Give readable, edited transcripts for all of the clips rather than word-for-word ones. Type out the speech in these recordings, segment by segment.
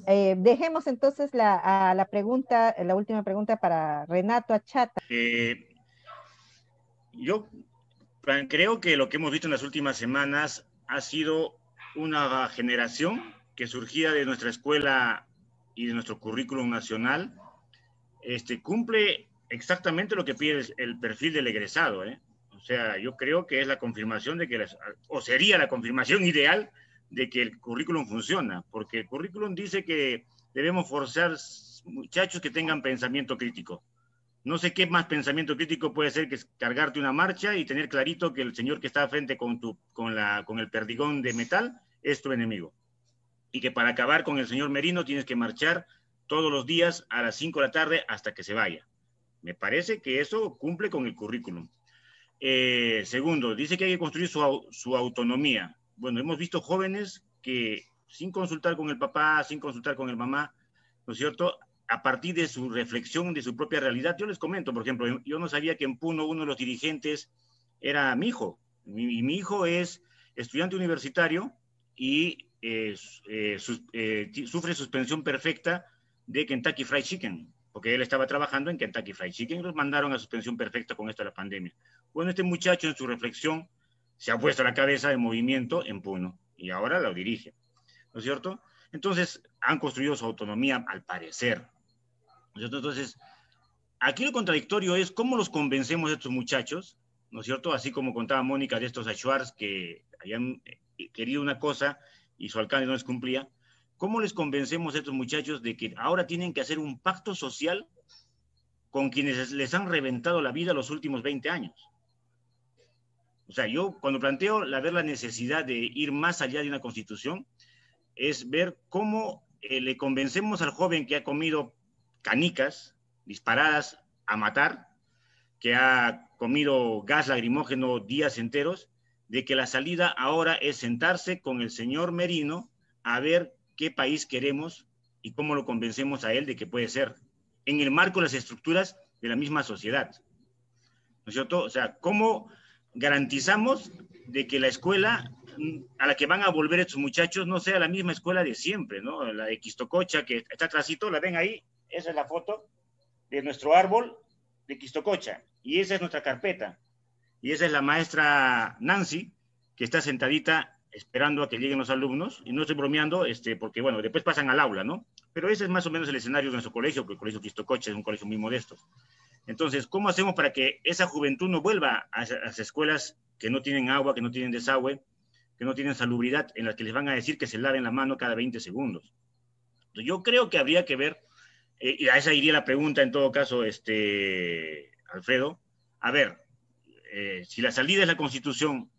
Dejemos entonces la pregunta, la última pregunta para Renato Achata. Yo creo que lo que hemos visto en las últimas semanas ha sido una generación que surgía de nuestra escuela y de nuestro currículum nacional, cumple exactamente lo que pide el perfil del egresado, ¿eh? O sea, yo creo que es la confirmación de que, o sería la confirmación ideal de que el currículum funciona, porque el currículum dice que debemos forzar muchachos que tengan pensamiento crítico. No sé qué más pensamiento crítico puede ser que cargarte una marcha y tener clarito que el señor que está a frente con el perdigón de metal es tu enemigo. Y que para acabar con el señor Merino tienes que marchar todos los días a las 5 de la tarde hasta que se vaya. Me parece que eso cumple con el currículum. Segundo, dice que hay que construir su autonomía. Bueno, hemos visto jóvenes que sin consultar con el papá, sin consultar con el mamá, ¿no es cierto?, a partir de su reflexión de su propia realidad. Yo les comento, por ejemplo, yo no sabía que en Puno uno de los dirigentes era mi hijo. Mi hijo es estudiante universitario y sufre suspensión perfecta de Kentucky Fried Chicken, porque él estaba trabajando en Kentucky Fried Chicken y los mandaron a suspensión perfecta con esto de la pandemia. Bueno, este muchacho en su reflexión se ha puesto la cabeza de movimiento en Puno y ahora lo dirige, ¿no es cierto? Entonces, han construido su autonomía al parecer. ¿No es cierto? Entonces, aquí lo contradictorio es cómo los convencemos a estos muchachos, ¿no es cierto? Así como contaba Mónica de estos Achuars que habían querido una cosa y su alcalde no les cumplía. ¿Cómo les convencemos a estos muchachos de que ahora tienen que hacer un pacto social con quienes les han reventado la vida los últimos 20 años? O sea, yo cuando planteo ver la necesidad de ir más allá de una constitución, es ver cómo le convencemos al joven que ha comido canicas disparadas a matar, que ha comido gas lacrimógeno días enteros, de que la salida ahora es sentarse con el señor Merino a ver qué país queremos y cómo lo convencemos a él de que puede ser, en el marco de las estructuras de la misma sociedad. ¿No es cierto? O sea, ¿cómo garantizamos de que la escuela a la que van a volver estos muchachos no sea la misma escuela de siempre, ¿no? La de Quistococha, que está atrásito, ¿la ven ahí? Esa es la foto de nuestro árbol de Quistococha. Y esa es nuestra carpeta. Y esa es la maestra Nancy, que está sentadita esperando a que lleguen los alumnos. Y no estoy bromeando, porque, bueno, después pasan al aula, ¿no? Pero ese es más o menos el escenario de nuestro colegio, porque el colegio Quistococha es un colegio muy modesto. Entonces, ¿cómo hacemos para que esa juventud no vuelva a las escuelas que no tienen agua, que no tienen desagüe, que no tienen salubridad, en las que les van a decir que se laven la mano cada 20 segundos? Entonces, yo creo que habría que ver, y a esa iría la pregunta en todo caso, Alfredo, a ver, si la salida es la Constitución,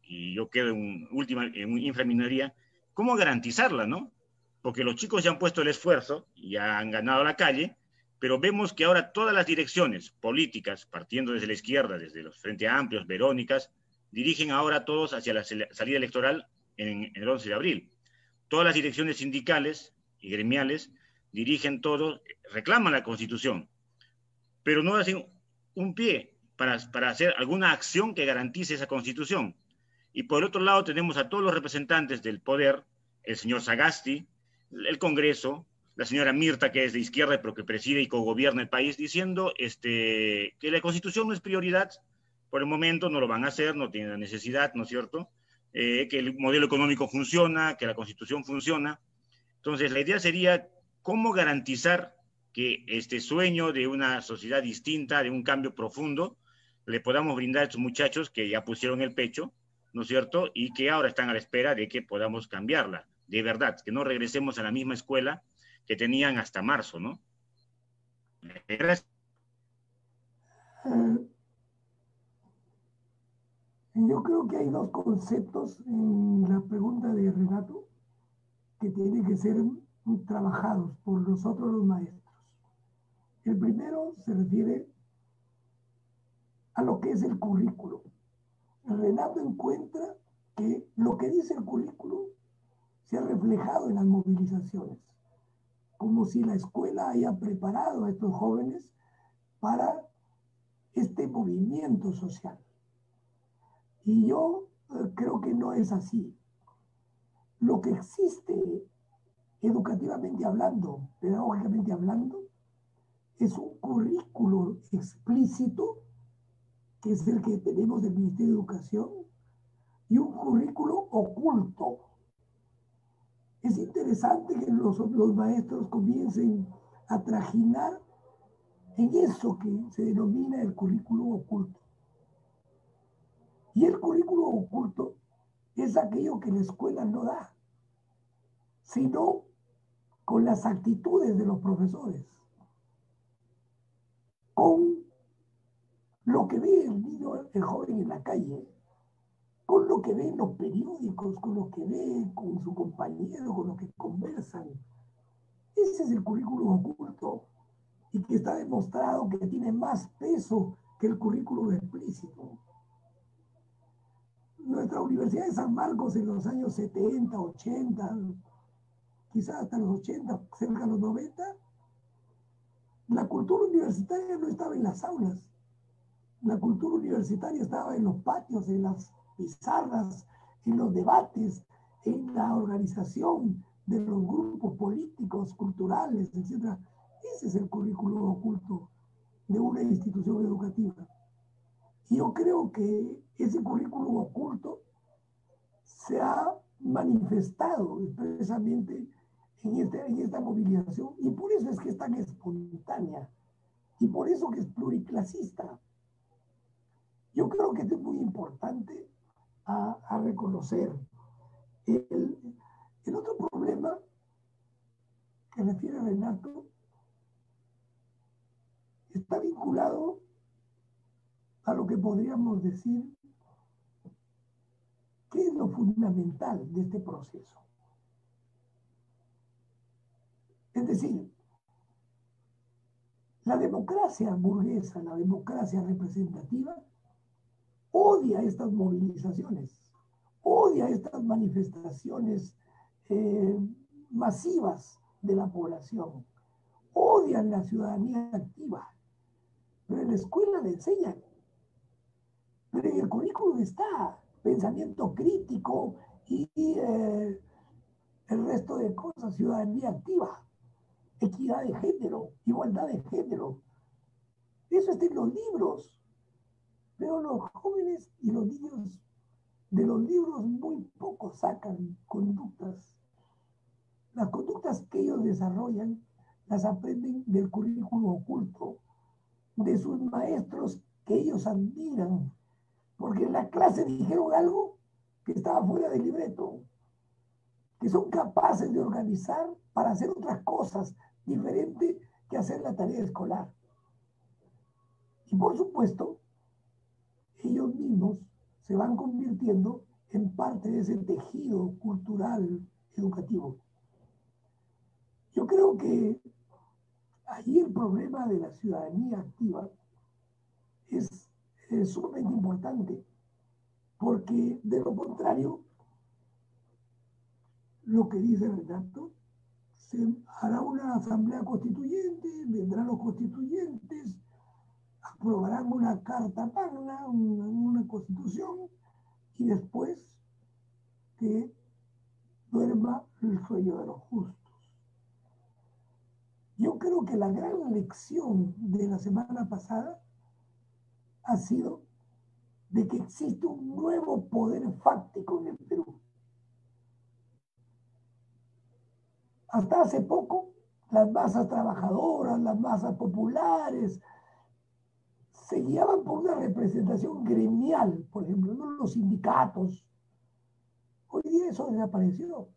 y yo quedo en una inframinoría, ¿cómo garantizarla, no? Porque los chicos ya han puesto el esfuerzo, ya han ganado la calle, pero vemos que ahora todas las direcciones políticas, partiendo desde la izquierda, desde los Frente Amplios, Verónicas, dirigen ahora todos hacia la salida electoral en el 11 de abril. Todas las direcciones sindicales y gremiales dirigen todos, reclaman la Constitución, pero no hacen un pie para hacer alguna acción que garantice esa Constitución. Y por el otro lado tenemos a todos los representantes del poder, el señor Sagasti, el Congreso, la señora Mirta, que es de izquierda, pero que preside y cogobierna el país, diciendo que la Constitución no es prioridad, por el momento no lo van a hacer, no tienen la necesidad, ¿no es cierto? Que el modelo económico funciona, que la Constitución funciona. Entonces, la idea sería cómo garantizar que este sueño de una sociedad distinta, de un cambio profundo, le podamos brindar a estos muchachos que ya pusieron el pecho, ¿no es cierto? Y que ahora están a la espera de que podamos cambiarla, de verdad, que no regresemos a la misma escuela que tenían hasta marzo, ¿no? Gracias. Yo creo que hay dos conceptos en la pregunta de Renato que tienen que ser trabajados por nosotros los maestros. El primero se refiere a lo que es el currículo. Renato encuentra que lo que dice el currículo se ha reflejado en las movilizaciones, como si la escuela haya preparado a estos jóvenes para este movimiento social. Y yo creo que no es así. Lo que existe educativamente hablando, pedagógicamente hablando, es un currículo explícito, que es el que tenemos del Ministerio de Educación, y un currículo oculto. Es interesante que los maestros comiencen a trajinar en eso que se denomina el currículo oculto. Y el currículo oculto es aquello que la escuela no da, sino con las actitudes de los profesores, con lo que ve el niño, el joven en la calle, con lo que ve en los periódicos, con lo que ve con su compañero, con lo que conversan. Ese es el currículo oculto y que está demostrado que tiene más peso que el currículo explícito. Nuestra Universidad de San Marcos en los años 70, 80, quizás hasta los 80, cerca de los 90, la cultura universitaria no estaba en las aulas. La cultura universitaria estaba en los patios, en las pizarras, en los debates, en la organización de los grupos políticos, culturales, etc. Ese es el currículo oculto de una institución educativa. Y yo creo que ese currículo oculto se ha manifestado expresamente en esta movilización, y por eso es que es tan espontánea, y por eso que es pluriclasista. Yo creo que esto es muy importante a reconocer. El otro problema que refiere Renato está vinculado a lo que podríamos decir que es lo fundamental de este proceso. Es decir, la democracia burguesa, la democracia representativa, odia estas movilizaciones, odia estas manifestaciones masivas de la población, odian la ciudadanía activa, pero en la escuela le enseñan, pero en el currículum está pensamiento crítico y el resto de cosas, ciudadanía activa, equidad de género, igualdad de género. Eso está en los libros, pero los jóvenes y los niños de los libros muy poco sacan conductas. Las conductas que ellos desarrollan las aprenden del currículo oculto, de sus maestros que ellos admiran, porque en la clase dijeron algo que estaba fuera del libreto, que son capaces de organizar para hacer otras cosas diferentes que hacer la tarea escolar. Y por supuesto, ellos mismos se van convirtiendo en parte de ese tejido cultural educativo. Yo creo que ahí el problema de la ciudadanía activa es sumamente importante, porque de lo contrario, lo que dice Renato, se hará una asamblea constituyente, vendrán los constituyentes, aprobarán una carta magna, una constitución, y después que duerma el sueño de los justos. Yo creo que la gran lección de la semana pasada ha sido de que existe un nuevo poder fáctico en el Perú. Hasta hace poco, las masas trabajadoras, las masas populares, se guiaban por una representación gremial, por ejemplo, no los sindicatos. Hoy día eso desapareció.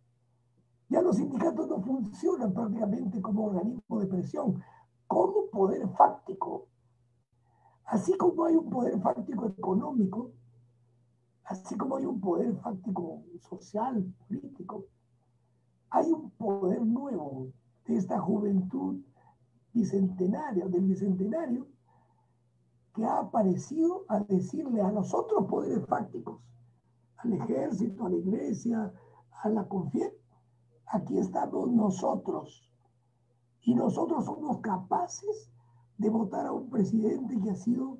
Ya los sindicatos no funcionan prácticamente como organismo de presión, como poder fáctico. Así como hay un poder fáctico económico, así como hay un poder fáctico social, político, hay un poder nuevo de esta juventud bicentenaria, del bicentenario, que ha aparecido a decirle a los otros poderes fácticos, al ejército, a la iglesia, a la CONFIEP, aquí estamos nosotros, y nosotros somos capaces de votar a un presidente que ha sido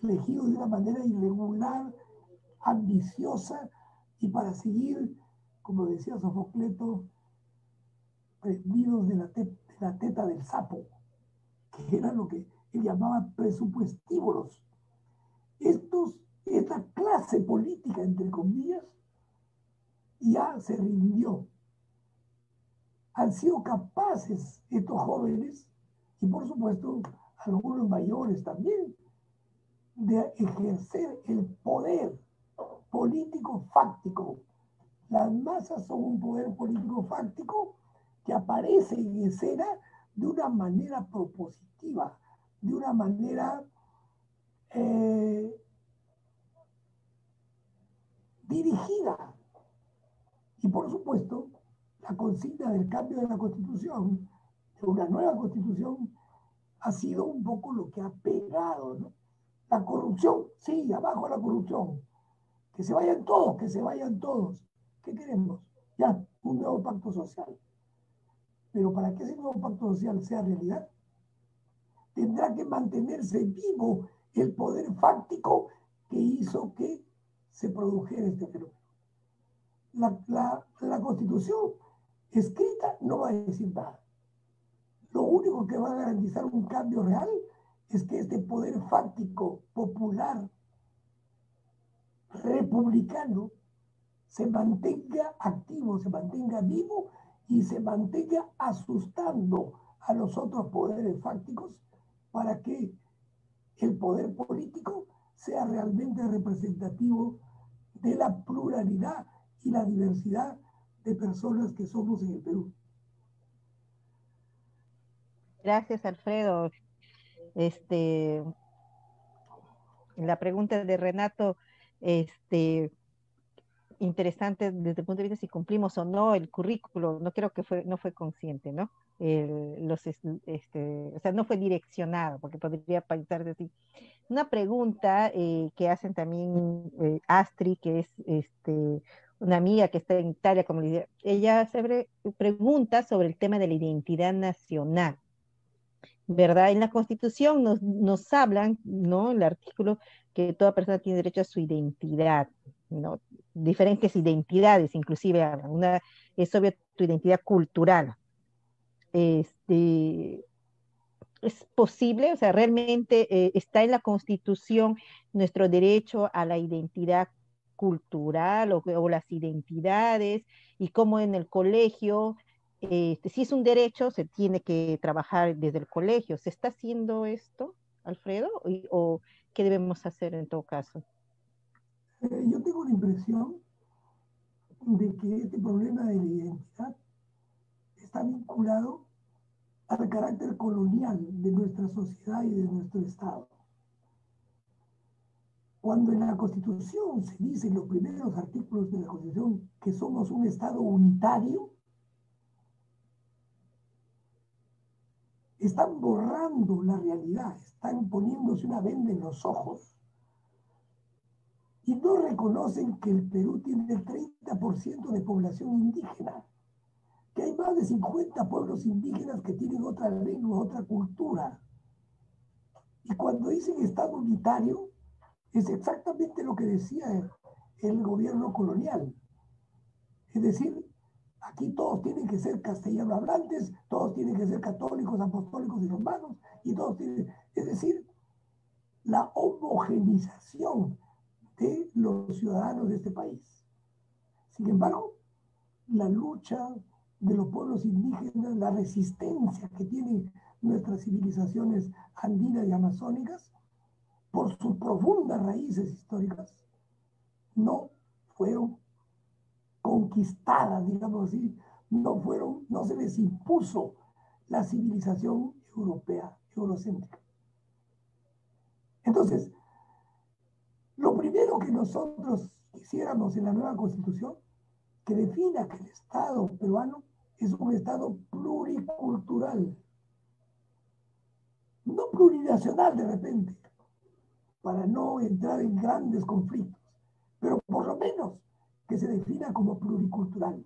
elegido de una manera irregular, ambiciosa, y para seguir, como decía Sofocleto, prendidos de la teta del sapo, que era lo que él llamaba presupuestívoros. Esta clase política, entre comillas, ya se rindió. Han sido capaces estos jóvenes, y por supuesto algunos mayores también, de ejercer el poder político fáctico. Las masas son un poder político fáctico que aparece en escena de una manera propositiva, de una manera dirigida. Y por supuesto, la consigna del cambio de la Constitución, de una nueva Constitución, ha sido un poco lo que ha pegado, ¿no? La corrupción, sí, abajo la corrupción. Que se vayan todos, que se vayan todos. ¿Qué queremos? Ya, un nuevo pacto social. Pero para que ese nuevo pacto social sea realidad, tendrá que mantenerse vivo el poder fáctico que hizo que se produjera este fenómeno. La Constitución escrita no va a decir nada. Lo único que va a garantizar un cambio real es que este poder fáctico, popular, republicano, se mantenga activo, se mantenga vivo y se mantenga asustando a los otros poderes fácticos para que el poder político sea realmente representativo de la pluralidad y la diversidad de personas que somos en el Perú. Gracias, Alfredo. La pregunta de Renato, interesante desde el punto de vista si cumplimos o no el currículo. No creo que no fue consciente, ¿no? O sea, no fue direccionado, porque podría parecer así. Una pregunta que hacen también Astrid, que es una amiga que está en Italia, como le decía, ella pregunta sobre el tema de la identidad nacional. ¿Verdad? En la Constitución nos hablan, ¿no? El artículo que toda persona tiene derecho a su identidad, ¿no? Diferentes identidades, inclusive una es obvio tu identidad cultural. ¿Es posible? O sea, realmente está en la Constitución nuestro derecho a la identidad cultural o las identidades y cómo en el colegio, si es un derecho, se tiene que trabajar desde el colegio. ¿Se está haciendo esto, Alfredo? ¿O qué debemos hacer en todo caso? Yo tengo la impresión de que este problema de la identidad está vinculado al carácter colonial de nuestra sociedad y de nuestro Estado. Cuando en la Constitución se dice en los primeros artículos de la Constitución que somos un Estado unitario, están borrando la realidad, están poniéndose una venda en los ojos y no reconocen que el Perú tiene el 30% de población indígena, que hay más de 50 pueblos indígenas que tienen otra lengua, otra cultura. Y cuando dicen Estado unitario, es exactamente lo que decía el gobierno colonial. Es decir, aquí todos tienen que ser castellano hablantes, todos tienen que ser católicos, apostólicos y romanos, y todos tienen, es decir, la homogenización de los ciudadanos de este país. Sin embargo, la lucha de los pueblos indígenas, la resistencia que tienen nuestras civilizaciones andinas y amazónicas, por sus profundas raíces históricas, no fueron conquistadas, digamos así, no se les impuso la civilización europea, eurocéntrica. Entonces, lo primero que nosotros quisiéramos en la nueva Constitución, que defina que el Estado peruano es un Estado pluricultural, no plurinacional de repente, para no entrar en grandes conflictos, pero por lo menos que se defina como pluricultural.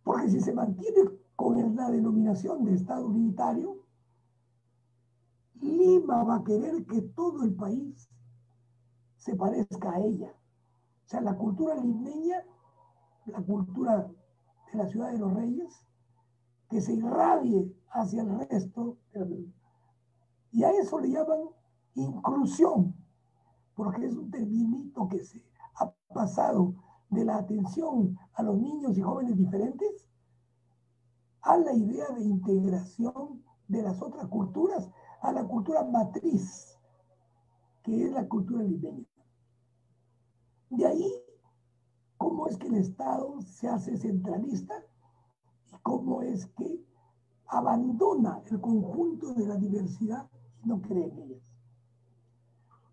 Porque si se mantiene con la denominación de Estado unitario, Lima va a querer que todo el país se parezca a ella. O sea, la cultura limeña, la cultura de la Ciudad de los Reyes, que se irradie hacia el resto. Y a eso le llaman inclusión, porque es un terminito que se ha pasado de la atención a los niños y jóvenes diferentes a la idea de integración de las otras culturas, a la cultura matriz, que es la cultura limeña. De ahí, cómo es que el Estado se hace centralista y cómo es que abandona el conjunto de la diversidad y no cree en ellas.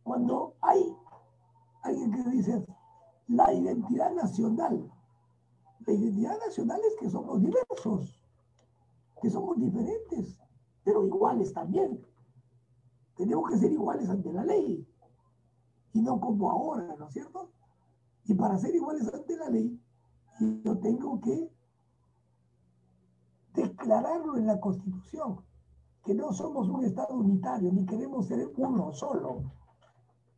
Cuando hay alguien que dice la identidad nacional es que somos diversos, que somos diferentes, pero iguales también. Tenemos que ser iguales ante la ley y no como ahora, ¿no es cierto? Y para ser iguales ante la ley, yo tengo que declararlo en la Constitución, que no somos un Estado unitario, ni queremos ser uno solo.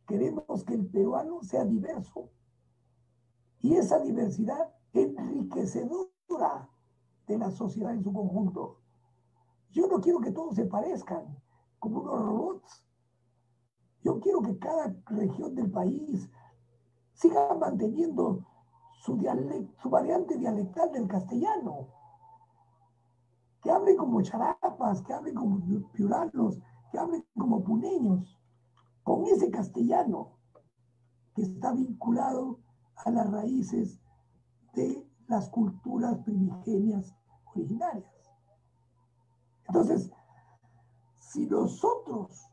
Queremos que el peruano sea diverso. Y esa diversidad enriquecedora de la sociedad en su conjunto. Yo no quiero que todos se parezcan como unos robots. Yo quiero que cada región del país siga manteniendo su variante dialectal del castellano. Que hablen como charapas, que hablen como piuranos, que hablen como puneños, con ese castellano que está vinculado a las raíces de las culturas primigenias originarias. Entonces, si nosotros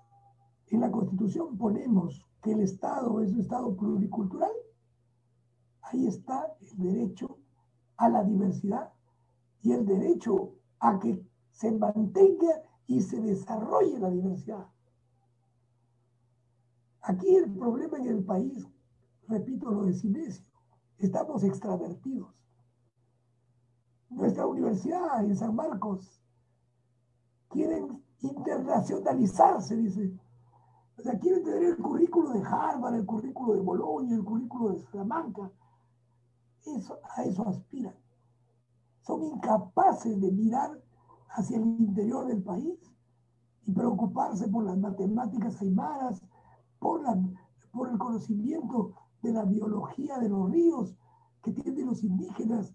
en la Constitución ponemos que el Estado es un Estado pluricultural, ahí está el derecho a la diversidad y el derecho a que se mantenga y se desarrolle la diversidad. Aquí el problema en el país, repito lo de Sinesio, estamos extravertidos. Nuestra universidad en San Marcos quieren internacionalizarse, dice. O sea, quieren tener el currículo de Harvard, el currículo de Bolonia, el currículo de Salamanca. A eso aspiran. Son incapaces de mirar hacia el interior del país y preocuparse por las matemáticas aymaras, por el conocimiento de la biología de los ríos que tienen los indígenas,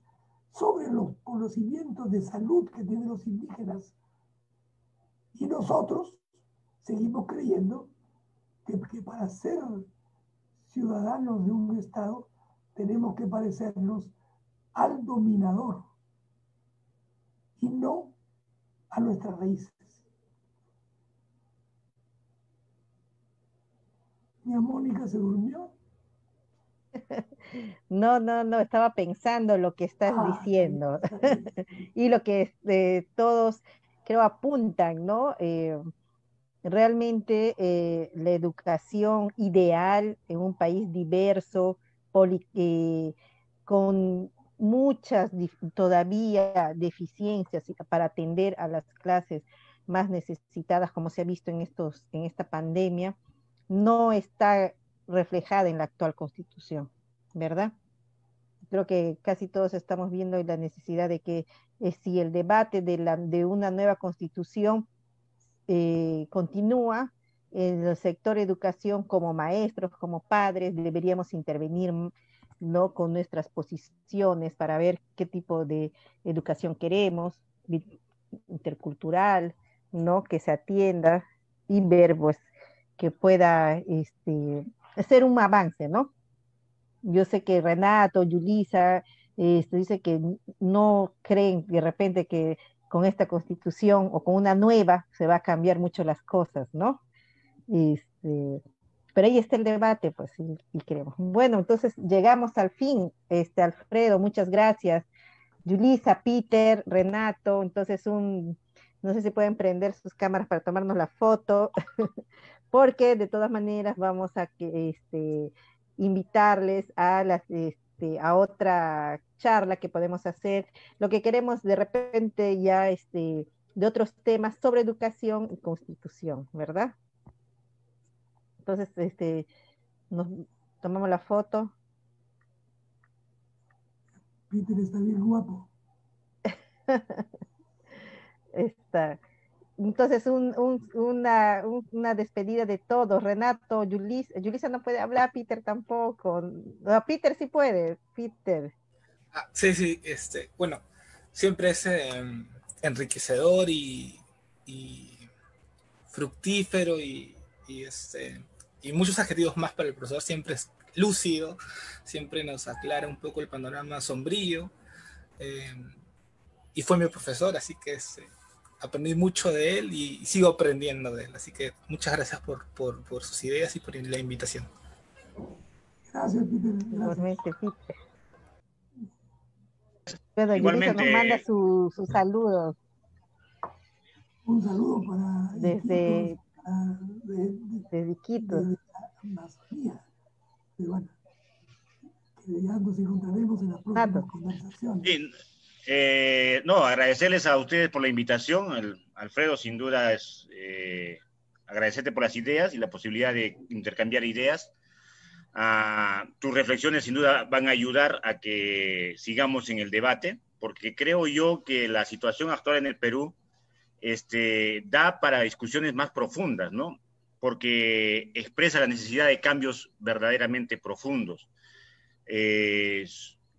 sobre los conocimientos de salud que tienen los indígenas. Y nosotros seguimos creyendo que para ser ciudadanos de un Estado tenemos que parecernos al dominador y no a nuestras raíces. Mi Mónica se durmió. No, no, no, estaba pensando lo que estás diciendo y lo que todos creo apuntan, ¿no? Realmente la educación ideal en un país diverso, con muchas todavía deficiencias para atender a las clases más necesitadas, como se ha visto en esta pandemia, no está reflejada en la actual Constitución, ¿verdad? Creo que casi todos estamos viendo la necesidad de que si el debate de una nueva Constitución continúa en el sector educación, como maestros, como padres, deberíamos intervenir, ¿no? Con nuestras posiciones para ver qué tipo de educación queremos, intercultural, ¿no? Que se atienda y ver, pues, que pueda hacer un avance, ¿no? Yo sé que Renato, Yulisa, dice que no creen de repente que con esta constitución o con una nueva se va a cambiar mucho las cosas, ¿no? Este, pero ahí está el debate, pues, y creemos. Bueno, entonces llegamos al fin, Alfredo, muchas gracias. Yulisa, Peter, Renato, entonces no sé si pueden prender sus cámaras para tomarnos la foto, porque de todas maneras vamos a invitarles a otra charla que podemos hacer. Lo que queremos de repente ya de otros temas sobre educación y constitución, ¿verdad? Entonces, nos tomamos la foto. Peter está bien guapo. Esta, entonces, una despedida de todos. Renato, Yulisa no puede hablar, Peter tampoco. No, Peter sí puede, Peter. Sí, sí, bueno, siempre es enriquecedor y fructífero y muchos adjetivos más para el profesor. Siempre es lúcido, siempre nos aclara un poco el panorama sombrío. Y fue mi profesor, así que aprendí mucho de él y sigo aprendiendo de él. Así que muchas gracias por sus ideas y por la invitación. Gracias, Peter. Gracias. Igualmente, Peter. Bueno, Yulisa nos Igualmente, manda sus saludos. Un saludo para Desde Iquitos, Iquitos. de la Amazonía peruana. Que ya nos encontraremos en las próximas conversaciones. sí, no, agradecerles a ustedes por la invitación. Alfredo, sin duda, agradecerte por las ideas y la posibilidad de intercambiar ideas. Tus reflexiones sin duda van a ayudar a que sigamos en el debate, porque creo yo que la situación actual en el Perú da para discusiones más profundas, ¿no? Porque expresa la necesidad de cambios verdaderamente profundos.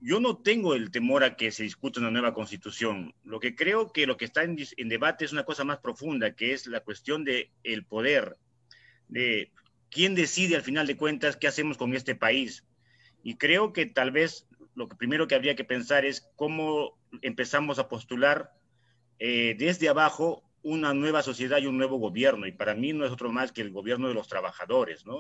Yo no tengo el temor a que se discuta una nueva constitución. Lo que creo que lo que está en debate es una cosa más profunda, que es la cuestión del poder, de quién decide al final de cuentas qué hacemos con este país. Y creo que tal vez lo que primero que habría que pensar es cómo empezamos a postular desde abajo una nueva sociedad y un nuevo gobierno. Y para mí no es otro más que el gobierno de los trabajadores, ¿no?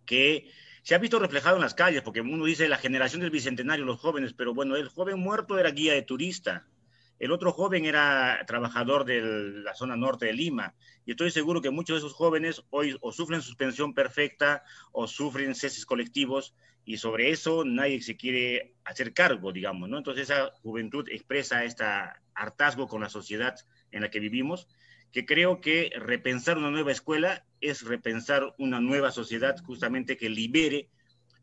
Que se ha visto reflejado en las calles, porque uno dice la generación del bicentenario, los jóvenes, pero bueno, el joven muerto era guía de turista, el otro joven era trabajador de la zona norte de Lima, y estoy seguro que muchos de esos jóvenes hoy o sufren suspensión perfecta o sufren ceses colectivos, y sobre eso nadie se quiere hacer cargo, digamos, ¿no? Entonces esa juventud expresa este hartazgo con la sociedad en la que vivimos, que creo que repensar una nueva escuela es repensar una nueva sociedad justamente que libere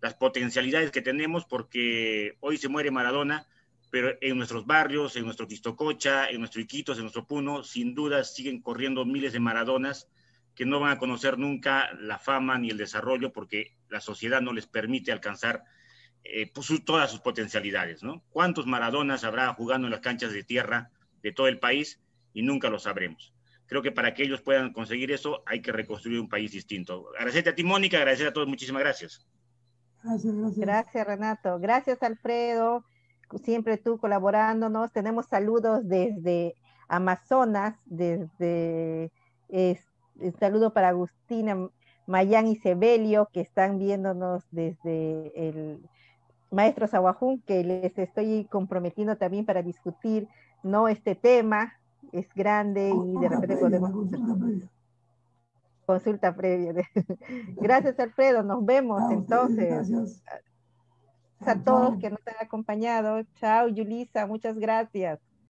las potencialidades que tenemos, porque hoy se muere Maradona, pero en nuestros barrios, en nuestro Quistococha, en nuestro Iquitos, en nuestro Puno, sin duda siguen corriendo miles de Maradonas que no van a conocer nunca la fama ni el desarrollo porque la sociedad no les permite alcanzar todas sus potencialidades, ¿no? ¿Cuántos Maradonas habrá jugando en las canchas de tierra de todo el país? Y nunca lo sabremos. Creo que para que ellos puedan conseguir eso hay que reconstruir un país distinto. Agradecerte a ti, Mónica, agradecer a todos, muchísimas gracias. Gracias, Renato. Gracias, Alfredo. Siempre tú colaborándonos. Tenemos saludos desde Amazonas, un saludo para Agustina Mayán y Sebelio, que están viéndonos desde el Maestro Saguajún, que les estoy comprometiendo también para discutir, ¿no? Este tema es grande y de repente podemos... Consulta previa. Gracias, Alfredo. Nos vemos entonces. Gracias. A todos que nos han acompañado. Chao, Yulisa. Muchas gracias.